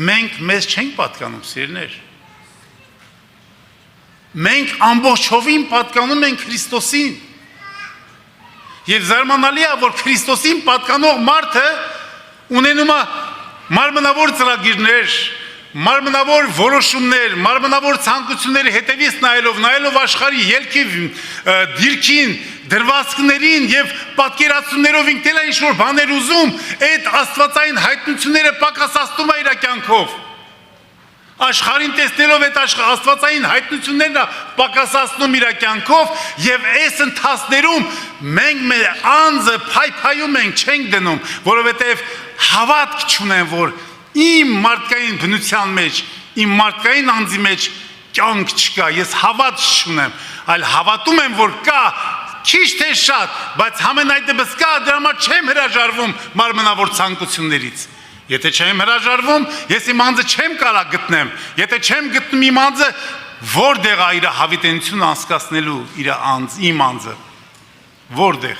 Մենք մեզ չենք պատկանում, սիրներ։ Մենք ամբողջովին պատկանում ենք Քրիստոսին։ Եվ զարմանալի է, որ Քրիստոսին պատկանող մարդը ունենում է մարմնավոր ծրագիրներ, մարմնավոր որոշումներ, մարմնավոր ցանկությունների հետևից նայելով աշխարհի ելքի դիրքին, դրվածքներին եւ պատկերացումներով ինքն էլ է ինչ-որ բաներ ուզում, այդ աստվածային հայտնությունները պակասացնում է իր կյանքով։ Աշխարհին տեսնելով այդ աստվածային հայտնություններն պակասացնում իր կյանքով եւ այս ընթացներում մենք մեր անձը փայփայում ենք, չենք դնում, որովհետեւ հավատք չունեն, որ իմ մարդկային բնության մեջ, իմ մարդկային անձի մեջ կյանք չկա, ես հավատ չունեմ, այլ հավատում եմ, որ կա քիչ թե շատ, բայց համենայնդեպս կա, դրա համար չեմ հրաժարվում մարմնավոր ցանկություններից։ Եթե չեմ հրաժարվում, ես իմ անձը չեմ կարող գտնեմ, եթե չեմ գտնում իմ անձը, որտեղ է իր հավիտենությունը անցկացնելու իր իմ անձը, որտեղ